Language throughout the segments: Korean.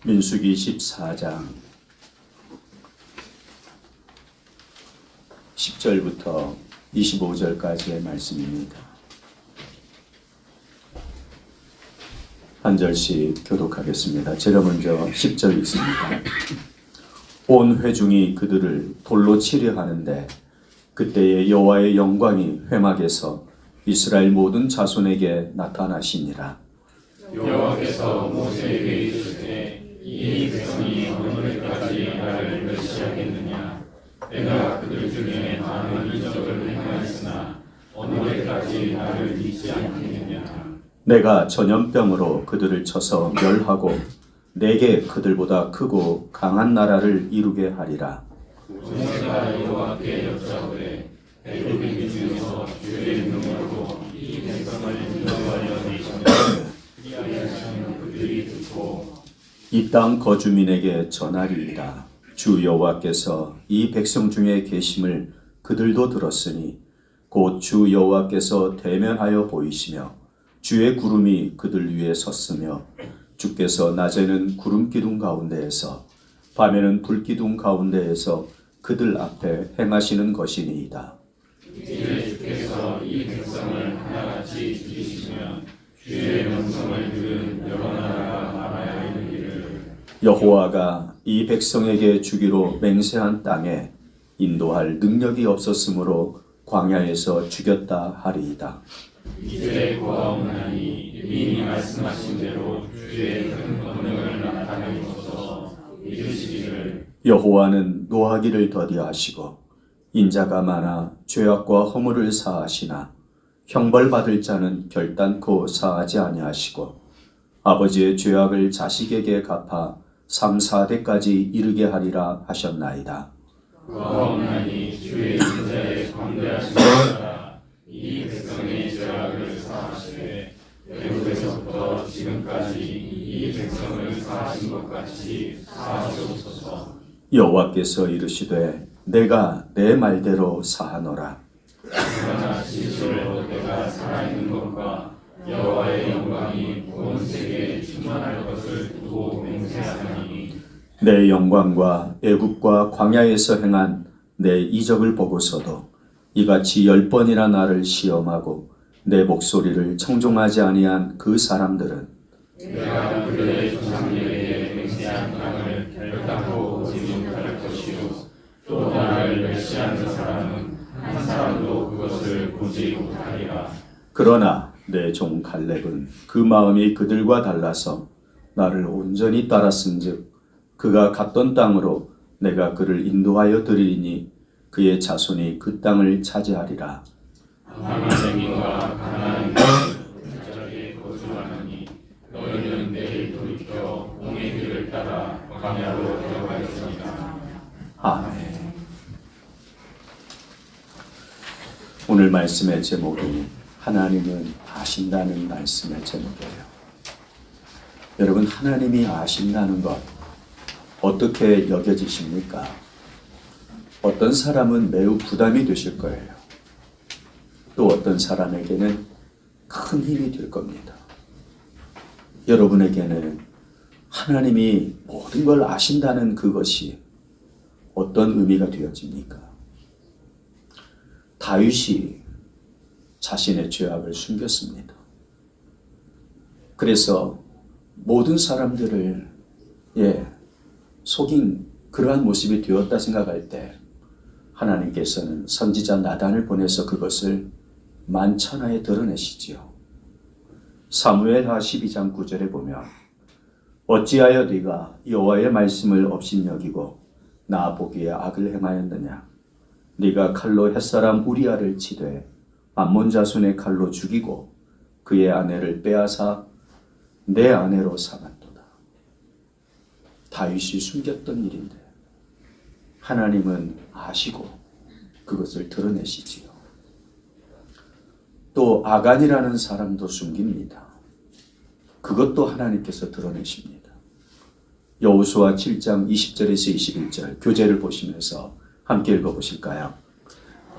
민수기 14장 10절부터 25절까지의 말씀입니다. 한 절씩 교독하겠습니다. 제가 먼저 10절 읽습니다. 온 회중이 그들을 돌로 치려 하는데 그때에 여호와의 영광이 회막에서 이스라엘 모든 자손에게 나타나시니라. 여호와께서 모세에게 이르시되 이 백성이 오늘까지 나를 멸시하겠느냐? 내가 그들 중에 많은 이적을 행하였으나 오늘까지 나를 믿지 않겠느냐? 내가 전염병으로 그들을 쳐서 멸하고 내게 그들보다 크고 강한 나라를 이루게 하리라. 모세가 여호와께 여짜오되 애굽인 중에서 주의 능력으로 이 백성을 인도하려 내시며 그리하시면 그들이 듣고 이 땅 거주민에게 전하리이다. 주 여호와께서 이 백성 중에 계심을 그들도 들었으니 곧 주 여호와께서 대면하여 보이시며 주의 구름이 그들 위에 섰으며 주께서 낮에는 구름 기둥 가운데에서 밤에는 불 기둥 가운데에서 그들 앞에 행하시는 것이니이다. 이제 주께서 이 백성을 하나같이 지키시면 주의 명성을 들은 여러 나라가 말하여 이르기를 여호와가 이 백성에게 주기로 맹세한 땅에 인도할 능력이 없었으므로 광야에서 죽였다 하리이다. 이제 고아오나니 이미 말씀하신 대로 주의 큰 권능을 나타내소서. 이르시기를 여호와는 노하기를 더디하시고 인자가 많아 죄악과 허물을 사하시나 형벌받을 자는 결단코 사하지 아니하시고 아버지의 죄악을 자식에게 갚아 3, 4대까지 이르게 하리라 하셨나이다. 고아오나니 주의 인자의 광대하신 자라 이 백성의 죄악을 사하시되 애굽에서부터 지금까지 이 백성을 사하신 것 같이 사하시옵소서. 여호와께서 이르시되 내가 내 말대로 사하노라. 그러나 진실로 내가 살아있는 것과 여호와의 영광이 온 세계에 충만할 것을 두고 맹세하노니 내 영광과 애굽과 광야에서 행한 내 이적을 보고서도 이같이 10번이나 나를 시험하고 내 목소리를 청종하지 아니한 그 사람들은 내가 그들의 조상들에게 맹세한 땅을 결단코 오지 못할 것이요 또 나를 멸시하는 사람은 한 사람도 그것을 보지 못하리라. 그러나 내 종 갈렙은 그 마음이 그들과 달라서 나를 온전히 따랐은즉 그가 갔던 땅으로 내가 그를 인도하여 드리리니 그의 자손이 그 땅을 차지하리라. 가나안과 가나안과 저쪽에 거주하느니 너희는 내일 돌이켜 공의 길을 따라 광야로 들어가겠습니다. 아멘. 오늘 말씀의 제목은 하나님은 아신다는 말씀의 제목이에요. 여러분, 하나님이 아신다는 것 어떻게 여겨지십니까? 어떤 사람은 매우 부담이 되실 거예요. 또 어떤 사람에게는 큰 힘이 될 겁니다. 여러분에게는 하나님이 모든 걸 아신다는 그것이 어떤 의미가 되어집니까? 다윗이 자신의 죄악을 숨겼습니다. 그래서 모든 사람들을 속인 그러한 모습이 되었다 생각할 때 하나님께서는 선지자 나단을 보내서 그것을 만천하에 드러내시지요. 사무엘하 12장 9절에 보면 어찌하여 네가 여호와의 말씀을 업신여기고 나 보기에 악을 행하였느냐? 네가 칼로 햇사람 우리아를 치되 암몬 자손의 칼로 죽이고 그의 아내를 빼앗아 내 아내로 삼았도다. 다윗이 숨겼던 일인데 하나님은 아시고 그것을 드러내시지요. 또 아간이라는 사람도 숨깁니다. 그것도 하나님께서 드러내십니다. 여호수아 7장 20절에서 21절 교재를 보시면서 함께 읽어보실까요?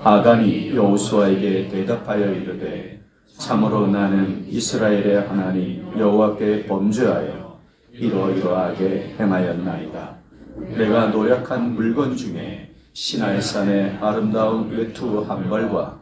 아간이 여호수아에게 대답하여 이르되 참으로 나는 이스라엘의 하나님 여호와께 범죄하여 이러이러하게 행하였나이다. 내가 노력한 물건 중에 시나이 산의 아름다운 외투 한 벌과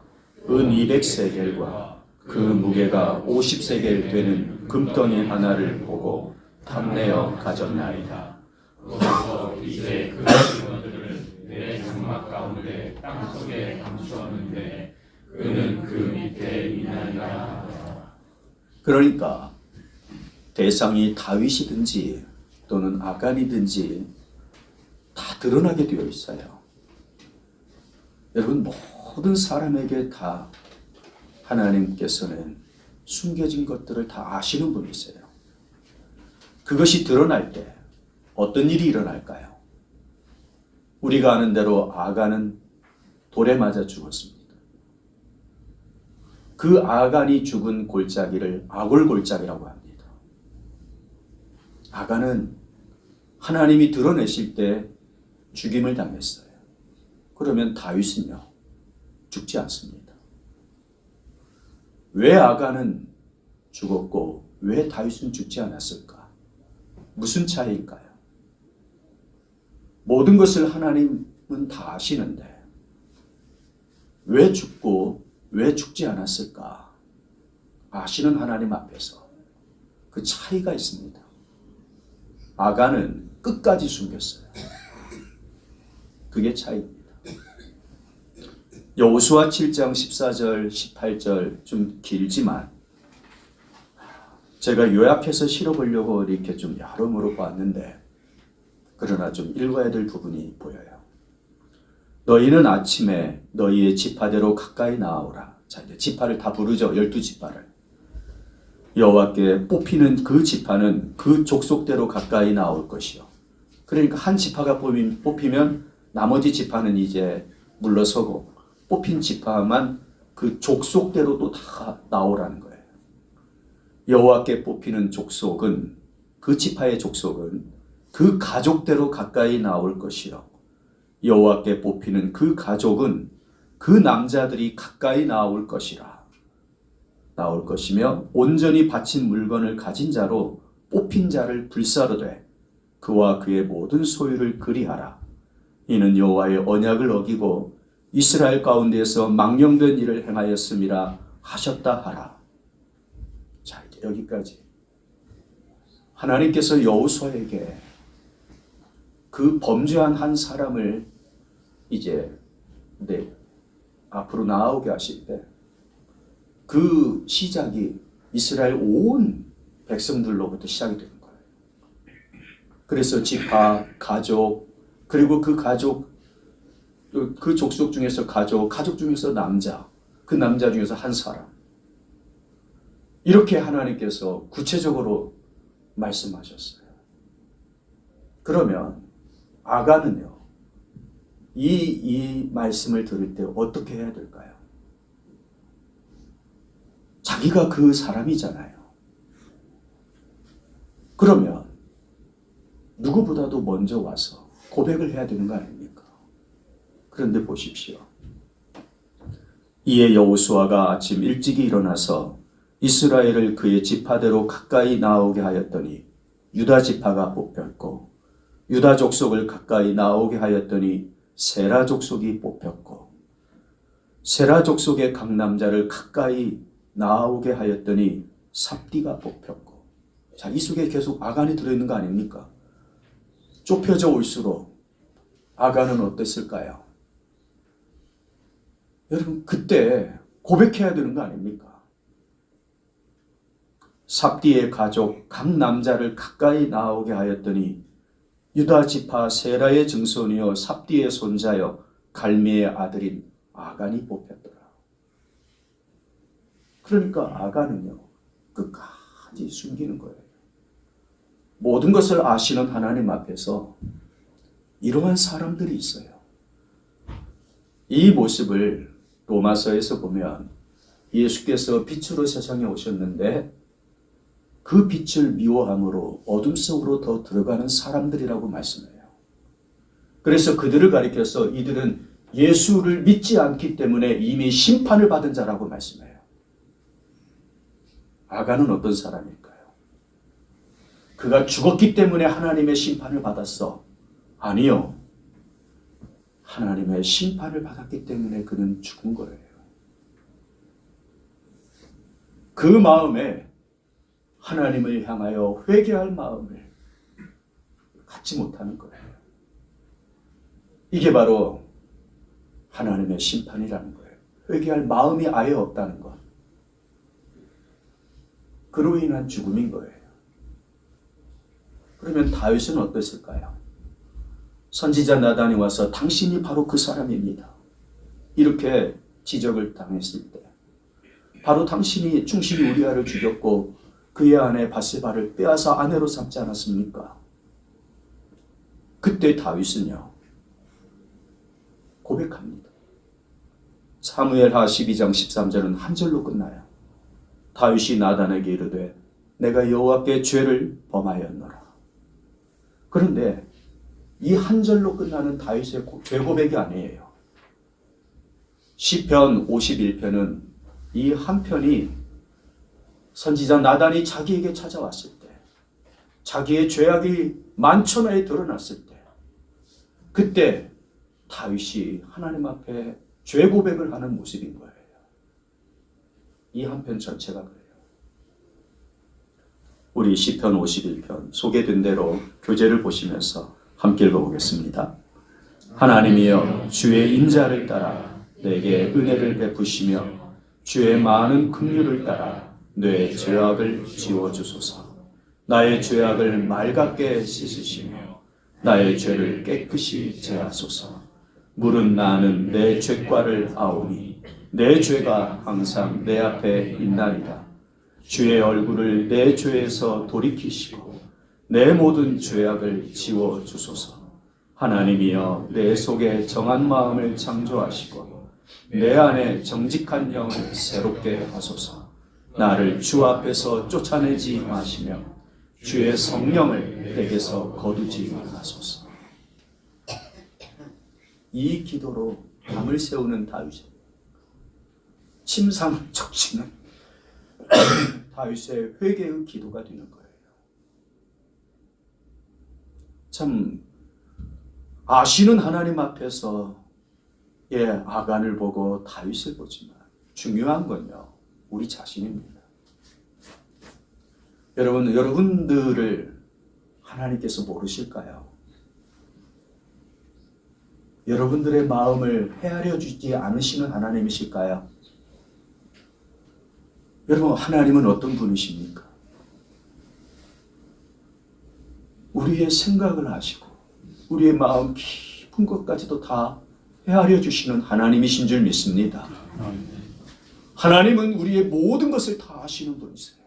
은 200세겔과 그 무게가 50세겔 되는 금덩이 하나를 보고 탐내어 가졌나이다. 그래서 이제 그 물건들을 내 장막 가운데 땅속에 감추었는데 그는 그 밑에 있나니라. 그러니까 대상이 다윗이든지 또는 아간이든지 다 드러나게 되어 있어요. 여러분, 모든 사람에게 다 하나님께서는 숨겨진 것들을 다 아시는 분이세요. 그것이 드러날 때 어떤 일이 일어날까요? 우리가 아는 대로 아간은 돌에 맞아 죽었습니다. 그 아간이 죽은 골짜기를 아골골짜기라고 합니다. 아간은 하나님이 드러내실 때 죽임을 당했어요. 그러면 다윗은요, 죽지 않습니다. 왜 아간은 죽었고 왜 다윗은 죽지 않았을까? 무슨 차이일까요? 모든 것을 하나님은 다 아시는데 왜 죽고 왜 죽지 않았을까? 아시는 하나님 앞에서 그 차이가 있습니다. 아간은 끝까지 숨겼어요. 그게 차이입니다. 여호수아 7장 14절, 18절 좀 길지만 제가 요약해서 실어보려고 이렇게 좀 여러모로 봤는데 그러나 좀 읽어야 될 부분이 보여요. 너희는 아침에 너희의 지파대로 가까이 나아오라. 자, 이제 지파를 다 부르죠. 12지파를. 여호와께 뽑히는 그 지파는 그 족속대로 가까이 나올 것이요. 그러니까 한 지파가 뽑히면 나머지 지파는 이제 물러서고 뽑힌 지파만 그 족속대로 또 다 나오라는 거예요. 여호와께 뽑히는 족속은 그 지파의 족속은 그 가족대로 가까이 나올 것이요. 여호와께 뽑히는 그 가족은 그 남자들이 가까이 나올 것이라. 나올 것이며 온전히 바친 물건을 가진 자로 뽑힌 자를 불사르되 그와 그의 모든 소유를 그리하라. 이는 여호와의 언약을 어기고 이스라엘 가운데에서 망령된 일을 행하였음이라 하셨다 하라. 자, 이제 여기까지. 하나님께서 여호수아에게 그 범죄한 한 사람을 이제 앞으로 나아오게 하실 때 그 시작이 이스라엘 온 백성들로부터 시작이 되는 거예요. 그래서 지파, 가족, 그리고 그 가족, 그 족속 중에서 가족 중에서 남자, 그 남자 중에서 한 사람. 이렇게 하나님께서 구체적으로 말씀하셨어요. 그러면 아간은요, 이 말씀을 들을 때 어떻게 해야 될까요? 자기가 그 사람이잖아요. 그러면 누구보다도 먼저 와서 고백을 해야 되는 거 아닙니까? 그런데 보십시오. 이에 여호수아가 아침 일찍이 일어나서 이스라엘을 그의 지파대로 가까이 나오게 하였더니 유다 지파가 뽑혔고 유다 족속을 가까이 나오게 하였더니 세라 족속이 뽑혔고 세라 족속의 각 남자를 가까이 나오게 하였더니 삽디가 뽑혔고. 자, 이 속에 계속 아간이 들어있는 거 아닙니까? 좁혀져 올수록 아간은 어땠을까요? 여러분, 그때 고백해야 되는 거 아닙니까? 삽디의 가족 각 남자를 가까이 나오게 하였더니 유다 지파 세라의 증손이요 삽디의 손자여 갈미의 아들인 아간이 뽑혔더라. 그러니까 아간은요, 끝까지 숨기는 거예요. 모든 것을 아시는 하나님 앞에서 이러한 사람들이 있어요. 이 모습을 로마서에서 보면 예수께서 빛으로 세상에 오셨는데 그 빛을 미워함으로 어둠 속으로 더 들어가는 사람들이라고 말씀해요. 그래서 그들을 가리켜서 이들은 예수를 믿지 않기 때문에 이미 심판을 받은 자라고 말씀해요. 아간은 어떤 사람일까요? 그가 죽었기 때문에 하나님의 심판을 받았어. 아니요. 하나님의 심판을 받았기 때문에 그는 죽은 거예요. 그 마음에 하나님을 향하여 회개할 마음을 갖지 못하는 거예요. 이게 바로 하나님의 심판이라는 거예요. 회개할 마음이 아예 없다는 것. 그로 인한 죽음인 거예요. 그러면 다윗은 어땠을까요? 선지자 나단이 와서 당신이 바로 그 사람입니다. 이렇게 지적을 당했을 때 바로 당신이 충신이 우리아를 죽였고 그의 아내 바세바를 빼앗아 아내로 삼지 않았습니까? 그때 다윗은요 고백합니다. 사무엘하 12장 13절은 한 절로 끝나요. 다윗이 나단에게 이르되 내가 여호와께 죄를 범하였노라. 그런데 이 한 절로 끝나는 다윗의 죄 고백이 아니에요. 시편 51편은 이 한 편이 선지자 나단이 자기에게 찾아왔을 때, 자기의 죄악이 만천하에 드러났을 때, 그때 다윗이 하나님 앞에 죄 고백을 하는 모습인 거예요. 이 한 편 전체가 그래요. 우리 시편 51편 소개된 대로 교재를 보시면서 함께 읽어보겠습니다. 하나님이여 주의 인자를 따라 내게 은혜를 베푸시며 주의 많은 긍휼을 따라 내 죄악을 지워주소서. 나의 죄악을 맑게 씻으시며 나의 죄를 깨끗이 제하소서. 물은 나는 내 죄과를 아오니 내 죄가 항상 내 앞에 있나이다. 주의 얼굴을 내 죄에서 돌이키시고 내 모든 죄악을 지워주소서. 하나님이여 내 속에 정한 마음을 창조하시고 내 안에 정직한 영을 새롭게 하소서. 나를 주 앞에서 쫓아내지 마시며 주의 성령을 내게서 거두지 마소서. 이 기도로 밤을 새우는 다윗의 침상을 적시는 다윗의 회개의 기도가 되는 거예요. 참 아시는 하나님 앞에서 아간을 보고 다윗을 보지만 중요한 건요 우리 자신입니다. 여러분들을 하나님께서 모르실까요? 여러분들의 마음을 헤아려 주지 않으시는 하나님이실까요? 여러분, 하나님은 어떤 분이십니까? 우리의 생각을 아시고 우리의 마음 깊은 것까지도 다 헤아려 주시는 하나님이신 줄 믿습니다. 하나님은 우리의 모든 것을 다 아시는 분이세요.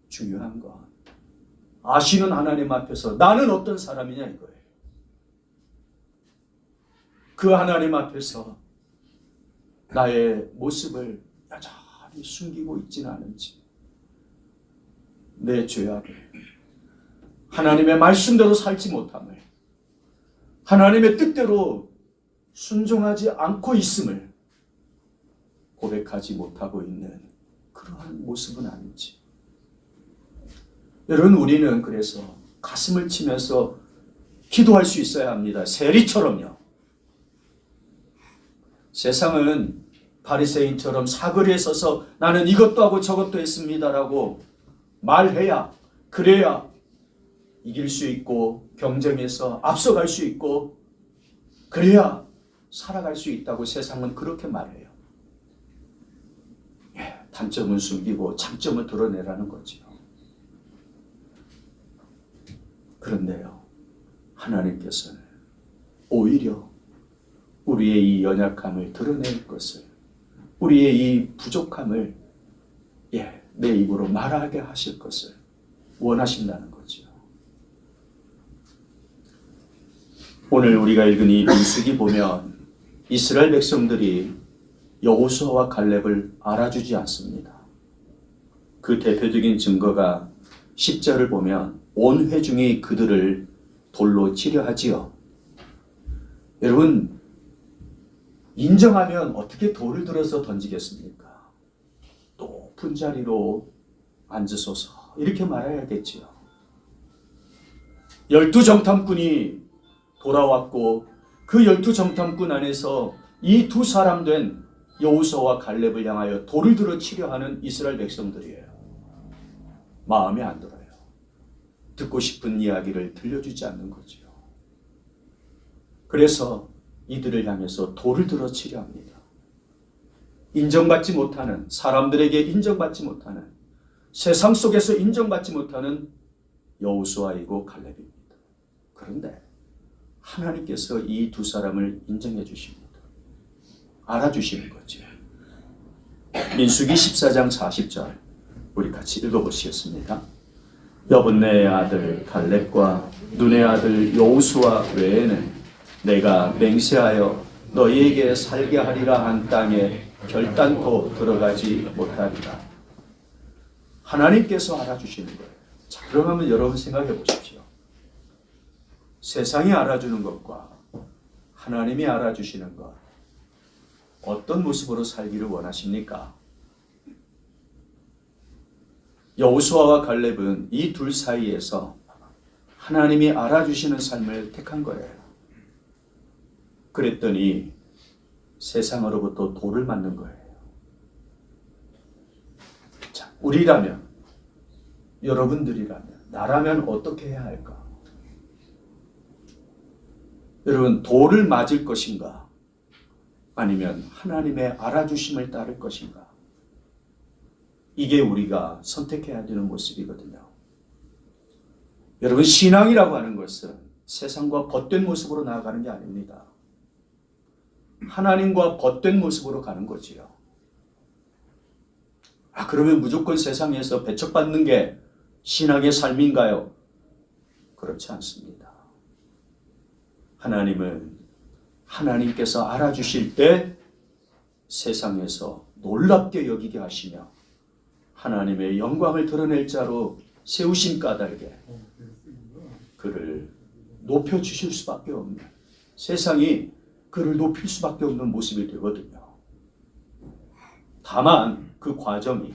중요한 건 아시는 하나님 앞에서 나는 어떤 사람이냐 이거예요. 그 하나님 앞에서 나의 모습을 여전히 숨기고 있지는 않은지, 내 죄악을, 하나님의 말씀대로 살지 못함을, 하나님의 뜻대로 순종하지 않고 있음을 고백하지 못하고 있는 그러한 모습은 아닌지. 여러분, 우리는 그래서 가슴을 치면서 기도할 수 있어야 합니다. 세리처럼요. 세상은 바리새인처럼 사거리에 서서 나는 이것도 하고 저것도 했습니다라고 말해야, 그래야 이길 수 있고 경쟁에서 앞서갈 수 있고 그래야 살아갈 수 있다고 세상은 그렇게 말해요. 단점은 숨기고 장점을 드러내라는 거죠. 그런데요, 하나님께서는 오히려 우리의 이 연약함을 드러낼 것을, 우리의 이 부족함을 내 입으로 말하게 하실 것을 원하신다는 거죠. 오늘 우리가 읽은 이 민수기 보면 이스라엘 백성들이 여호수아와 갈렙을 알아주지 않습니다. 그 대표적인 증거가 10절을 보면 온 회중이 그들을 돌로 치려 하지요. 여러분, 인정하면 어떻게 돌을 들어서 던지겠습니까? 높은 자리로 앉으소서. 이렇게 말해야겠지요. 12정탐꾼이 돌아왔고 그 12정탐꾼 안에서 이 두 사람 된 여호수아와 갈렙을 향하여 돌을 들어 치려 하는 이스라엘 백성들이에요. 마음에 안 들어요. 듣고 싶은 이야기를 들려주지 않는 거지요. 그래서 이들을 향해서 돌을 들어 치려 합니다. 인정받지 못하는, 사람들에게 인정받지 못하는, 세상 속에서 인정받지 못하는 여호수아이고 갈렙입니다. 그런데 하나님께서 이 두 사람을 인정해 주십니다. 알아주시는 거죠. 민수기 14장 40절 우리 같이 읽어보시겠습니다. 여분네의 아들 갈렙과 눈의 아들 여호수아 외에는 내가 맹세하여 너희에게 살게 하리라 한 땅에 결단코 들어가지 못하리라. 하나님께서 알아주시는 거예요. 자, 그러면 여러분 생각해 보십시오. 세상이 알아주는 것과 하나님이 알아주시는 것, 어떤 모습으로 살기를 원하십니까? 여호수아와 갈렙은 이 둘 사이에서 하나님이 알아주시는 삶을 택한 거예요. 그랬더니 세상으로부터 돌을 맞는 거예요. 자, 우리라면, 여러분들이라면, 나라면 어떻게 해야 할까? 여러분, 돌을 맞을 것인가? 아니면 하나님의 알아주심을 따를 것인가? 이게 우리가 선택해야 되는 모습이거든요. 여러분, 신앙이라고 하는 것은 세상과 벗된 모습으로 나아가는 게 아닙니다. 하나님과 벗된 모습으로 가는 거지요. 그러면 무조건 세상에서 배척받는 게 신앙의 삶인가요? 그렇지 않습니다. 하나님은 하나님께서 알아주실 때 세상에서 놀랍게 여기게 하시며 하나님의 영광을 드러낼 자로 세우신 까닭에 그를 높여주실 수밖에 없는, 세상이 그를 높일 수밖에 없는 모습이 되거든요. 다만 그 과정이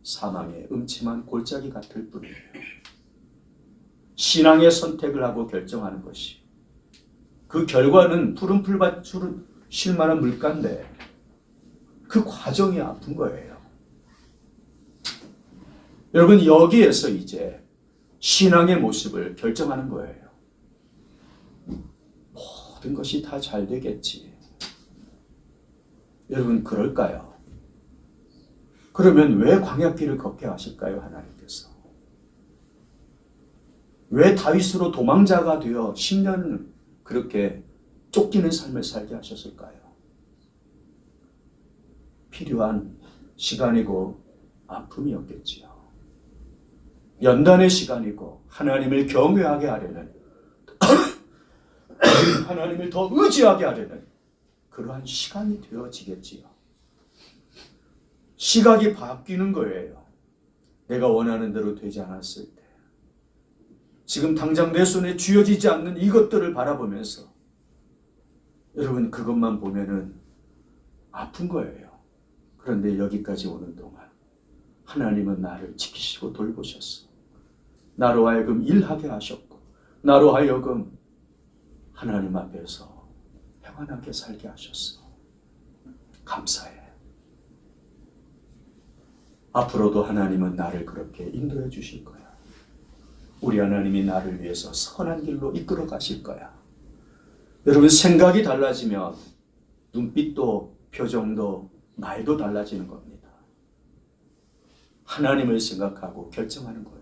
사망의 음침한 골짜기 같을 뿐이에요. 신앙의 선택을 하고 결정하는 것이, 그 결과는 푸른 풀밭으로 쉴 만한 물가인데 그 과정이 아픈 거예요. 여러분, 여기에서 이제 신앙의 모습을 결정하는 거예요. 모든 것이 다 잘 되겠지. 여러분, 그럴까요? 그러면 왜 광야길을 걷게 하실까요, 하나님께서? 왜 다윗으로 도망자가 되어 10년을 그렇게 쫓기는 삶을 살게 하셨을까요? 필요한 시간이고 아픔이었겠지요. 연단의 시간이고 하나님을 경외하게 하려는 하나님을 더 의지하게 하려는 그러한 시간이 되어지겠지요. 시각이 바뀌는 거예요. 내가 원하는 대로 되지 않았을 때, 지금 당장 내 손에 쥐어지지 않는 이것들을 바라보면서 여러분, 그것만 보면은 아픈 거예요. 그런데 여기까지 오는 동안 하나님은 나를 지키시고 돌보셨어. 나로 하여금 일하게 하셨고, 나로 하여금 하나님 앞에서 평안하게 살게 하셨어. 감사해. 앞으로도 하나님은 나를 그렇게 인도해 주실 거야. 우리 하나님이 나를 위해서 선한 길로 이끌어 가실 거야. 여러분, 생각이 달라지면 눈빛도 표정도 말도 달라지는 겁니다. 하나님을 생각하고 결정하는 거예요.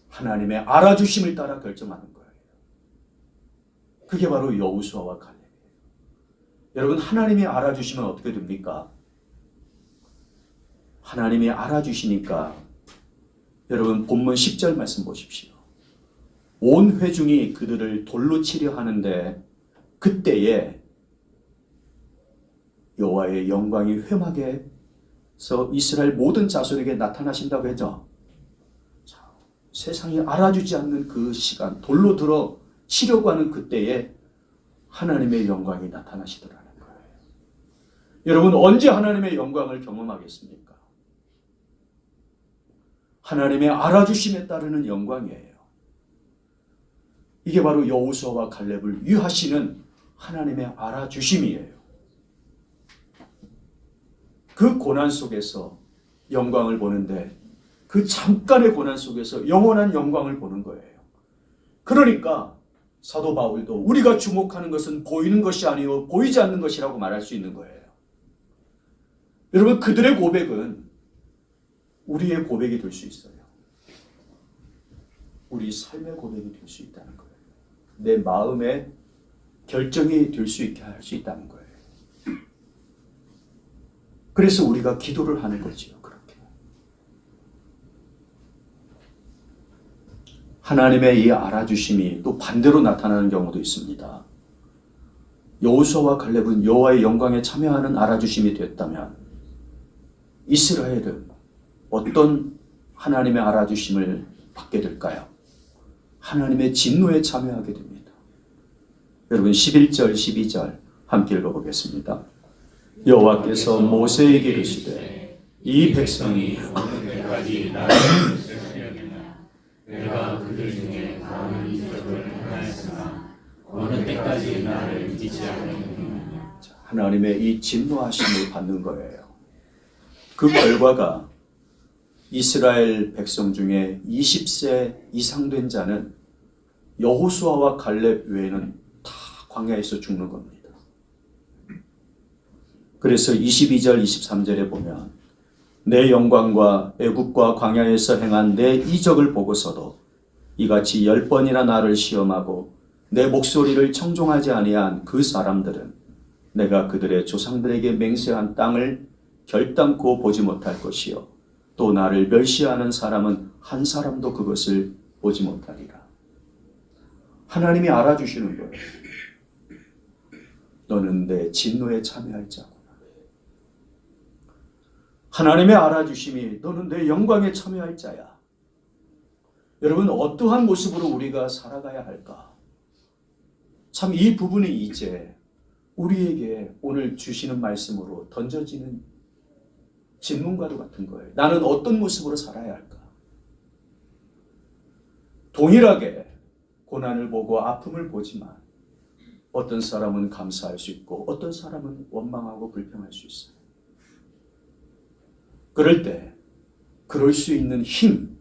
하나님의 알아주심을 따라 결정하는 거예요. 그게 바로 여호수아와 갈렙이에요. 여러분, 하나님이 알아주시면 어떻게 됩니까? 하나님이 알아주시니까 여러분, 본문 10절 말씀 보십시오. 온 회중이 그들을 돌로 치려 하는데 그때에 여호와의 영광이 회막에서 이스라엘 모든 자손에게 나타나신다고 했죠. 자, 세상이 알아주지 않는 그 시간, 돌로 들어 치려고 하는 그때에 하나님의 영광이 나타나시더라는 거예요. 여러분, 언제 하나님의 영광을 경험하겠습니까? 하나님의 알아주심에 따르는 영광이에요. 이게 바로 여호수아와 갈렙을 위하시는 하나님의 알아주심이에요. 그 고난 속에서 영광을 보는데 그 잠깐의 고난 속에서 영원한 영광을 보는 거예요. 그러니까 사도 바울도 우리가 주목하는 것은 보이는 것이 아니요 보이지 않는 것이라고 말할 수 있는 거예요. 여러분, 그들의 고백은 우리의 고백이 될 수 있어요. 우리 삶의 고백이 될 수 있다는 거예요. 내 마음의 결정이 될 수 있게 할 수 있다는 거예요. 그래서 우리가 기도를 하는 거지요. 그렇게 하나님의 이 알아주심이 또 반대로 나타나는 경우도 있습니다. 여호수아와 갈렙은 여호와의 영광에 참여하는 알아주심이 됐다면 이스라엘은 어떤 하나님의 알아주심을 받게 될까요? 하나님의 진노에 참여하게 됩니다. 여러분, 11절 12절 함께 읽어보겠습니다. 여호와께서 모세에게 이르시되 이 백성이 어느 때까지 나를 쓰려겠나? 내가 그들 중에 많은 이적을 행하였으나 어느 때까지 나를 잊지 않겠느냐? 하나님의 이 진노하심을 받는 거예요. 그 결과가 이스라엘 백성 중에 20세 이상 된 자는 여호수아와 갈렙 외에는 다 광야에서 죽는 겁니다. 그래서 22절 23절에 보면 내 영광과 애국과 광야에서 행한 내 이적을 보고서도 이같이 10번이나 나를 시험하고 내 목소리를 청종하지 아니한 그 사람들은 내가 그들의 조상들에게 맹세한 땅을 결단코 보지 못할 것이요 또 나를 멸시하는 사람은 한 사람도 그것을 보지 못하리라. 하나님이 알아주시는 거예요. 너는 내 진노에 참여할 자구나. 하나님의 알아주심이 너는 내 영광에 참여할 자야. 여러분, 어떠한 모습으로 우리가 살아가야 할까? 참 이 부분이 이제 우리에게 오늘 주시는 말씀으로 던져지는 질문과도 같은 거예요. 나는 어떤 모습으로 살아야 할까? 동일하게 고난을 보고 아픔을 보지만 어떤 사람은 감사할 수 있고 어떤 사람은 원망하고 불평할 수 있어요. 그럴 때 그럴 수 있는 힘,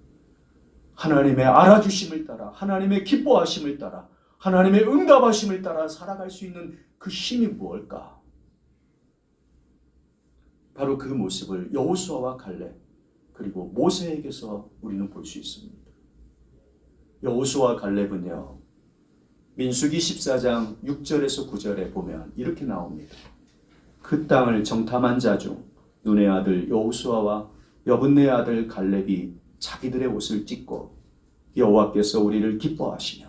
하나님의 알아주심을 따라, 하나님의 기뻐하심을 따라, 하나님의 응답하심을 따라 살아갈 수 있는 그 힘이 무엇일까? 바로 그 모습을 여호수아와 갈렙 그리고 모세에게서 우리는 볼 수 있습니다. 여호수아와 갈렙은요, 민수기 14장 6절에서 9절에 보면 이렇게 나옵니다. 그 땅을 정탐한 자 중 눈의 아들 여호수아와 여분네 아들 갈렙이 자기들의 옷을 찢고 여호와께서 우리를 기뻐하시며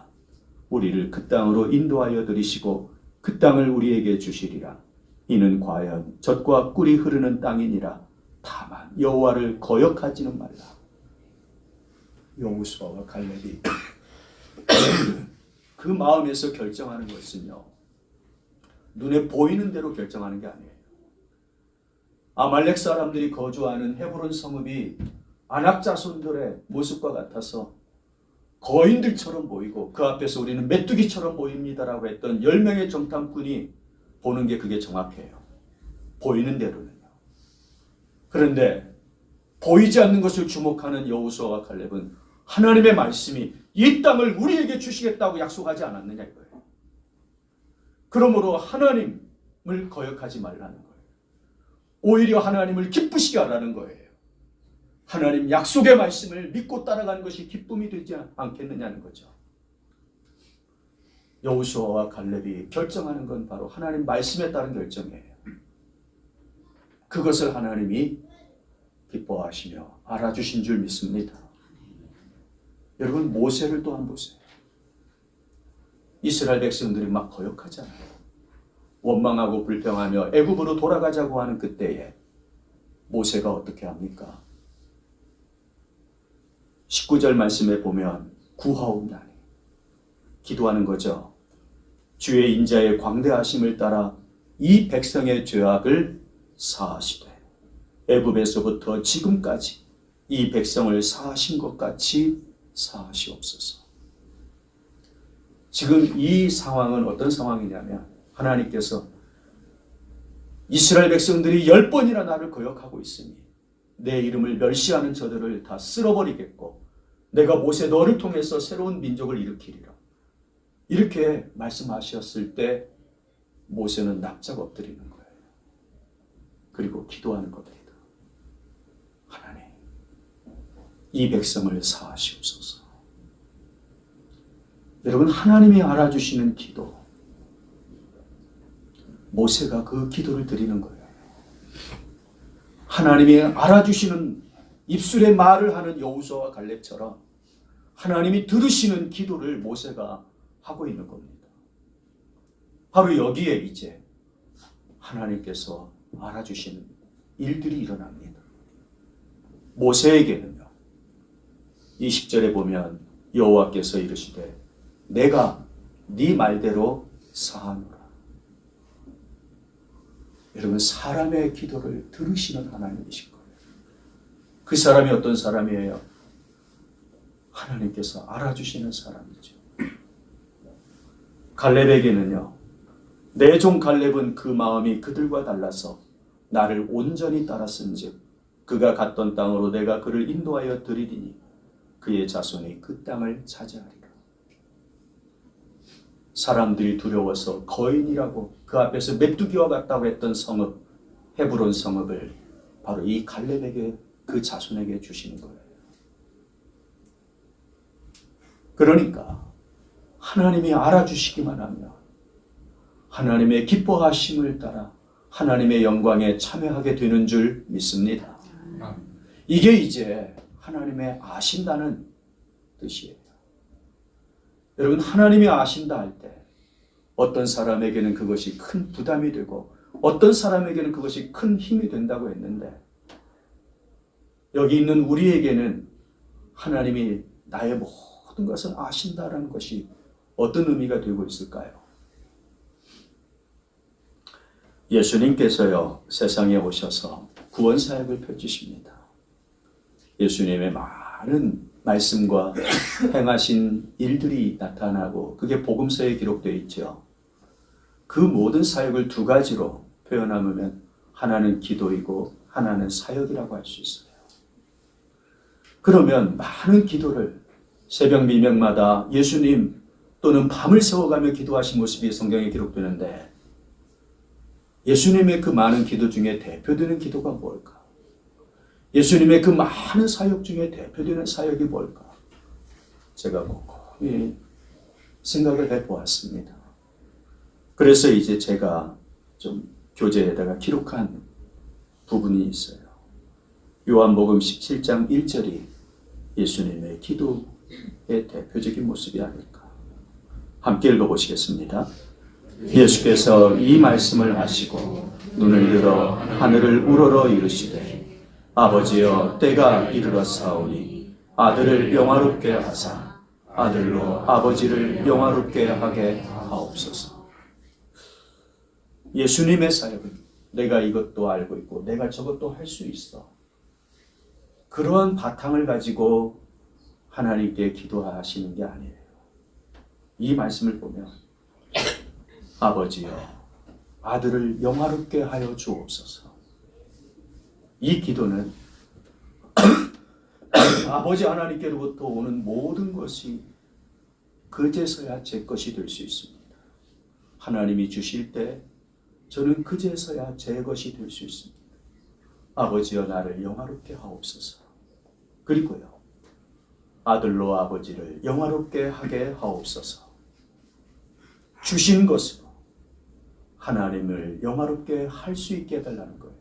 우리를 그 땅으로 인도하여 들이시고 그 땅을 우리에게 주시리라. 이는 과연 젖과 꿀이 흐르는 땅이니라. 다만 여호와를 거역하지는 말라. 여호수아와 갈렙이 그 마음에서 결정하는 것은요, 눈에 보이는 대로 결정하는 게 아니에요. 아말렉 사람들이 거주하는 헤브론 성읍이 아낙 자손들의 모습과 같아서 거인들처럼 보이고 그 앞에서 우리는 메뚜기처럼 보입니다라고 했던 10명의 정탐꾼이 보는 게 그게 정확해요. 보이는 대로는요. 그런데 보이지 않는 것을 주목하는 여호수아와 갈렙은 하나님의 말씀이 이 땅을 우리에게 주시겠다고 약속하지 않았느냐 이거예요. 그러므로 하나님을 거역하지 말라는 거예요. 오히려 하나님을 기쁘시게 하라는 거예요. 하나님 약속의 말씀을 믿고 따라가는 것이 기쁨이 되지 않겠느냐는 거죠. 여호수아와 갈렙이 결정하는 건 바로 하나님 말씀에 따른 결정이에요. 그것을 하나님이 기뻐하시며 알아주신 줄 믿습니다. 여러분, 모세를 또한 보세요. 이스라엘 백성들이 막 거역하잖아요. 원망하고 불평하며 애굽으로 돌아가자고 하는 그때에 모세가 어떻게 합니까? 19절 말씀에 보면 구하옵나니 기도하는 거죠. 주의 인자의 광대하심을 따라 이 백성의 죄악을 사하시되 애굽에서부터 지금까지 이 백성을 사하신 것 같이 사하시옵소서. 지금 이 상황은 어떤 상황이냐면 하나님께서 이스라엘 백성들이 10번이나 나를 거역하고 있으니 내 이름을 멸시하는 저들을 다 쓸어버리겠고 내가 모세 너를 통해서 새로운 민족을 일으키리라. 이렇게 말씀하셨을 때 모세는 납작 엎드리는 거예요. 그리고 기도하는 겁니다. 하나님, 이 백성을 사하시옵소서. 여러분, 하나님이 알아주시는 기도, 모세가 그 기도를 드리는 거예요. 하나님이 알아주시는 입술에 말을 하는 여호수아와 갈렙처럼 하나님이 들으시는 기도를 모세가 하고 있는 겁니다. 바로 여기에 이제 하나님께서 알아주시는 일들이 일어납니다. 모세에게는요, 20절에 보면 여호와께서 이르시되 내가 네 말대로 사하노라. 여러분, 사람의 기도를 들으시는 하나님이신 거예요. 그 사람이 어떤 사람이에요? 하나님께서 알아주시는 사람이죠. 갈렙에게는요, 내 종 갈렙은 그 마음이 그들과 달라서 나를 온전히 따랐은즉 그가 갔던 땅으로 내가 그를 인도하여 드리리니 그의 자손이 그 땅을 차지하리라. 사람들이 두려워서 거인이라고 그 앞에서 메뚜기와 같다고 했던 성읍, 헤브론 성읍을 바로 이 갈렙에게, 그 자손에게 주시는 거예요. 그러니까 하나님이 알아주시기만 하면 하나님의 기뻐하심을 따라 하나님의 영광에 참여하게 되는 줄 믿습니다. 이게 이제 하나님의 아신다는 뜻이에요. 여러분, 하나님이 아신다 할 때 어떤 사람에게는 그것이 큰 부담이 되고 어떤 사람에게는 그것이 큰 힘이 된다고 했는데, 여기 있는 우리에게는 하나님이 나의 모든 것을 아신다라는 것이 어떤 의미가 되고 있을까요? 예수님께서요, 세상에 오셔서 구원 사역을 펼치십니다. 예수님의 많은 말씀과 행하신 일들이 나타나고 그게 복음서에 기록되어 있죠. 그 모든 사역을 두 가지로 표현하면 하나는 기도이고 하나는 사역이라고 할 수 있어요. 그러면 많은 기도를 새벽 미명마다 예수님 또는 밤을 새워가며 기도하신 모습이 성경에 기록되는데, 예수님의 그 많은 기도 중에 대표되는 기도가 뭘까? 예수님의 그 많은 사역 중에 대표되는 사역이 뭘까? 제가 곰곰이 생각을 해보았습니다. 그래서 이제 제가 좀 교재에다가 기록한 부분이 있어요. 요한복음 17장 1절이 예수님의 기도의 대표적인 모습이 아닐까. 함께 읽어보시겠습니다. 예수께서 이 말씀을 하시고 눈을 들어 하늘을 우러러 이르시되 아버지여, 때가 이르렀사오니 아들을 영화롭게 하사 아들로 아버지를 영화롭게 하게 하옵소서. 예수님의 사역은 내가 이것도 알고 있고 내가 저것도 할 수 있어, 그러한 바탕을 가지고 하나님께 기도하시는 게 아니에요. 이 말씀을 보면 아버지여, 아들을 영화롭게 하여 주옵소서. 이 기도는 아버지 하나님께로부터 오는 모든 것이 그제서야 제 것이 될 수 있습니다. 하나님이 주실 때 저는 그제서야 제 것이 될 수 있습니다. 아버지여, 나를 영화롭게 하옵소서. 그리고요, 아들로 아버지를 영화롭게 하게 하옵소서. 주신 것으로 하나님을 영화롭게 할 수 있게 해달라는 거예요.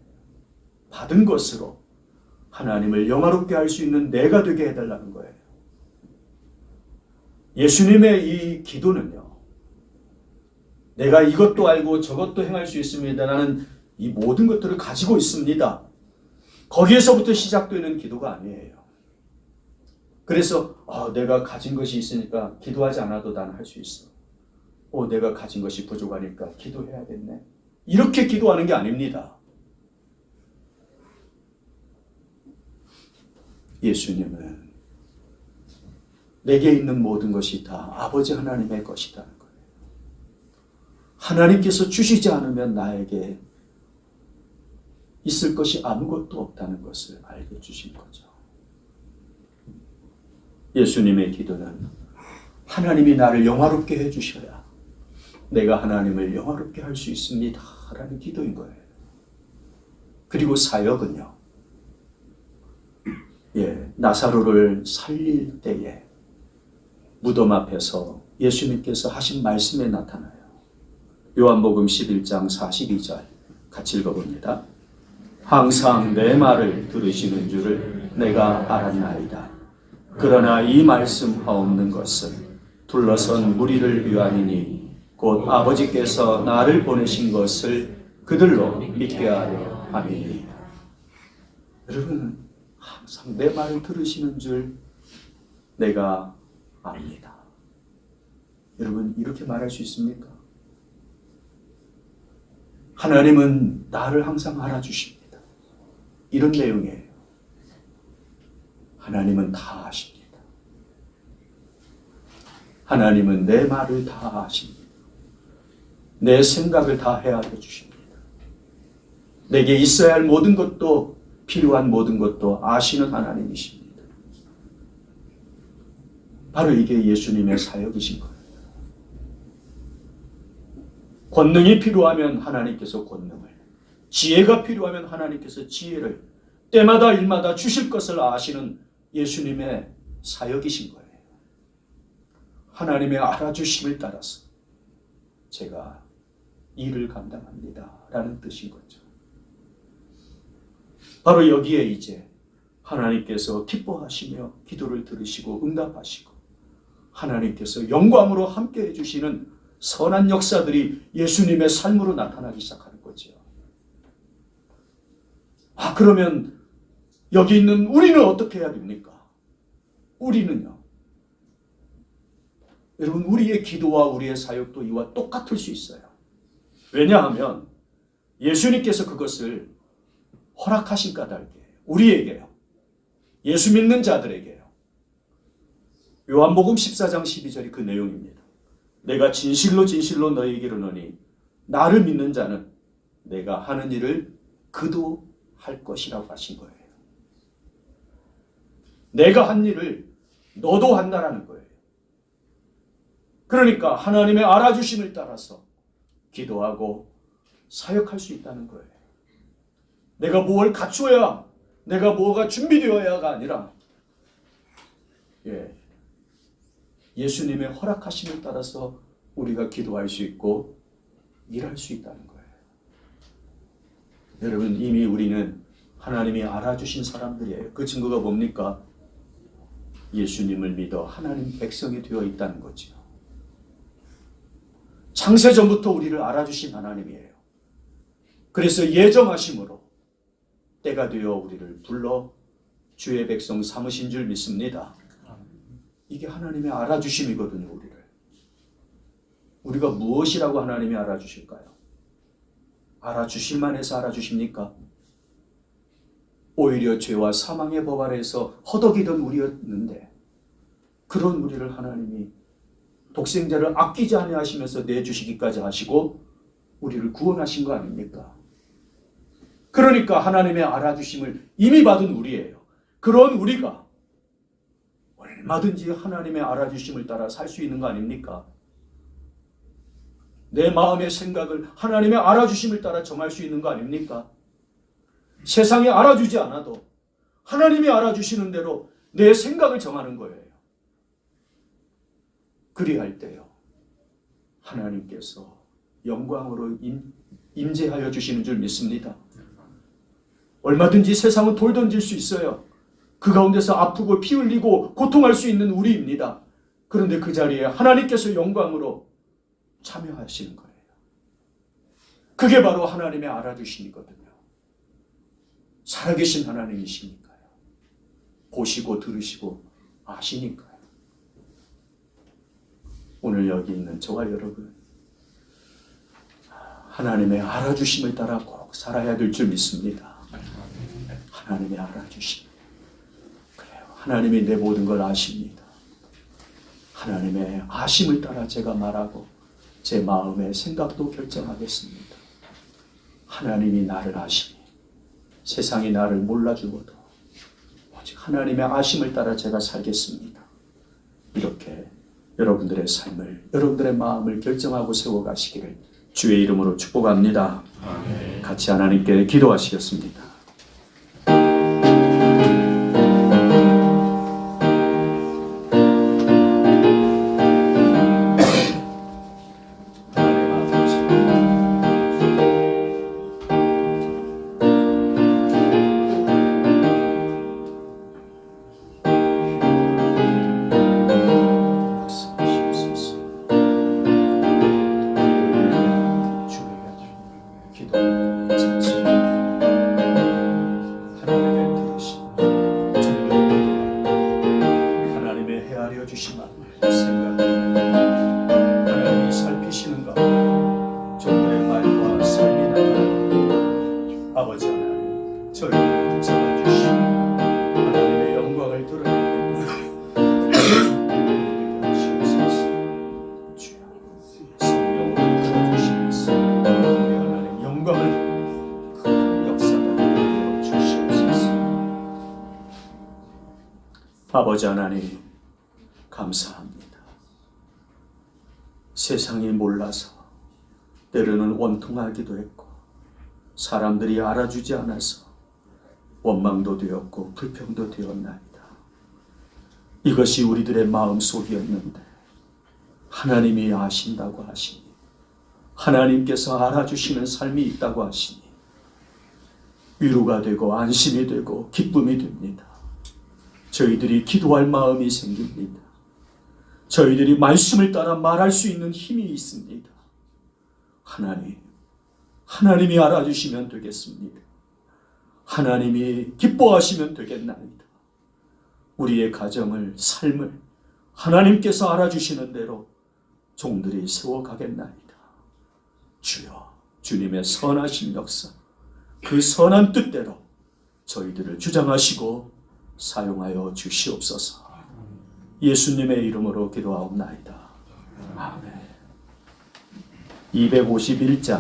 받은 것으로 하나님을 영화롭게 할 수 있는 내가 되게 해달라는 거예요. 예수님의 이 기도는요, 내가 이것도 알고 저것도 행할 수 있습니다, 나는 이 모든 것들을 가지고 있습니다, 거기에서부터 시작되는 기도가 아니에요. 그래서 내가 가진 것이 있으니까 기도하지 않아도 나는 할 수 있어. 내가 가진 것이 부족하니까 기도해야겠네, 이렇게 기도하는 게 아닙니다. 예수님은 내게 있는 모든 것이 다 아버지 하나님의 것이라는 거예요. 하나님께서 주시지 않으면 나에게 있을 것이 아무것도 없다는 것을 알게 주신 거죠. 예수님의 기도는 하나님이 나를 영화롭게 해주셔야 내가 하나님을 영화롭게 할 수 있습니다 라는 기도인 거예요. 그리고 사역은요, 나사로를 살릴 때에 무덤 앞에서 예수님께서 하신 말씀에 나타나요. 요한복음 11장 42절 같이 읽어봅니다. 항상 내 말을 들으시는 줄을 내가 알았나이다. 그러나 이 말씀하옵는 것은 둘러선 무리를 위함이니 곧 아버지께서 나를 보내신 것을 그들로 믿게 하려 함이니. 여러분, 항상 내 말을 들으시는 줄 내가 압니다. 여러분, 이렇게 말할 수 있습니까? 하나님은 나를 항상 알아주십니다. 이런 내용이에요. 하나님은 다 아십니다. 하나님은 내 말을 다 아십니다. 내 생각을 다 헤아려 주십니다. 내게 있어야 할 모든 것도, 필요한 모든 것도 아시는 하나님이십니다. 바로 이게 예수님의 사역이신 거예요. 권능이 필요하면 하나님께서 권능을, 지혜가 필요하면 하나님께서 지혜를 때마다 일마다 주실 것을 아시는 예수님의 사역이신 거예요. 하나님의 알아주심을 따라서 제가 일을 감당합니다 라는 뜻인 거죠. 바로 여기에 이제 하나님께서 기뻐하시며 기도를 들으시고 응답하시고 하나님께서 영광으로 함께 해주시는 선한 역사들이 예수님의 삶으로 나타나기 시작하는 거죠. 그러면 여기 있는 우리는 어떻게 해야 됩니까? 우리는요, 여러분, 우리의 기도와 우리의 사역도 이와 똑같을 수 있어요. 왜냐하면 예수님께서 그것을 허락하신 까닭이에요. 우리에게요. 예수 믿는 자들에게요. 요한복음 14장 12절이 그 내용입니다. 내가 진실로 진실로 너희에게 이르노니 나를 믿는 자는 내가 하는 일을 그도 할 것이라고 하신 거예요. 내가 한 일을 너도 한다라는 거예요. 그러니까 하나님의 알아주심을 따라서 기도하고 사역할 수 있다는 거예요. 내가 뭘 갖춰야, 내가 뭐가 준비되어야가 아니라 예수님의 허락하심을 따라서 우리가 기도할 수 있고 일할 수 있다는 거예요. 여러분, 이미 우리는 하나님이 알아주신 사람들이에요. 그 증거가 뭡니까? 예수님을 믿어 하나님 백성이 되어 있다는 거죠. 창세전부터 우리를 알아주신 하나님이에요. 그래서 예정하심으로 때가 되어 우리를 불러 주의 백성 삼으신 줄 믿습니다. 이게 하나님의 알아주심이거든요. 우리가 무엇이라고 하나님이 알아주실까요? 알아주실만 해서 알아주십니까? 오히려 죄와 사망의 법 아래에서 허덕이던 우리였는데 그런 우리를 하나님이 독생자를 아끼지 아니하시면서 내주시기까지 하시고 우리를 구원하신 거 아닙니까? 그러니까 하나님의 알아주심을 이미 받은 우리예요. 그런 우리가 얼마든지 하나님의 알아주심을 따라 살 수 있는 거 아닙니까? 내 마음의 생각을 하나님의 알아주심을 따라 정할 수 있는 거 아닙니까? 세상이 알아주지 않아도 하나님이 알아주시는 대로 내 생각을 정하는 거예요. 그리할 때요, 하나님께서 영광으로 임재하여 주시는 줄 믿습니다. 얼마든지 세상은 돌 던질 수 있어요. 그 가운데서 아프고 피 흘리고 고통할 수 있는 우리입니다. 그런데 그 자리에 하나님께서 영광으로 참여하시는 거예요. 그게 바로 하나님의 알아주심이거든요. 살아계신 하나님이시니까요. 보시고 들으시고 아시니까요. 오늘 여기 있는 저와 여러분, 하나님의 알아주심을 따라 꼭 살아야 될 줄 믿습니다. 하나님의 알아주심. 그래, 하나님이 내 모든 걸 아십니다. 하나님의 아심을 따라 제가 말하고 제 마음의 생각도 결정하겠습니다. 하나님이 나를 아시니 세상이 나를 몰라주어도 오직 하나님의 아심을 따라 제가 살겠습니다. 이렇게 여러분들의 삶을, 여러분들의 마음을 결정하고 세워가시기를 주의 이름으로 축복합니다. 아멘. 같이 하나님께 기도하시겠습니다. 아버지 하나님, 저희를 붙잡아 주시고 하나님의 영광을 드러내게 하시옵소서. 주여, 성령으로 이끌어 주시옵소서. 우리 하나님 영광을 큰 역사가 이루어 주시옵소서. 아버지 하나님, 감사합니다. 세상이 몰라서 때로는 원통하기도 했고 사람들이 알아주지 않아서 원망도 되었고 불평도 되었나이다. 이것이 우리들의 마음속이었는데 하나님이 아신다고 하시니, 하나님께서 알아주시는 삶이 있다고 하시니 위로가 되고 안심이 되고 기쁨이 됩니다. 저희들이 기도할 마음이 생깁니다. 저희들이 말씀을 따라 말할 수 있는 힘이 있습니다. 하나님이 알아주시면 되겠습니다. 하나님이 기뻐하시면 되겠나이다. 우리의 가정을, 삶을 하나님께서 알아주시는 대로 종들이 세워가겠나이다. 주여, 주님의 선하신 역사, 그 선한 뜻대로 저희들을 주장하시고 사용하여 주시옵소서. 예수님의 이름으로 기도하옵나이다. 아멘. 251장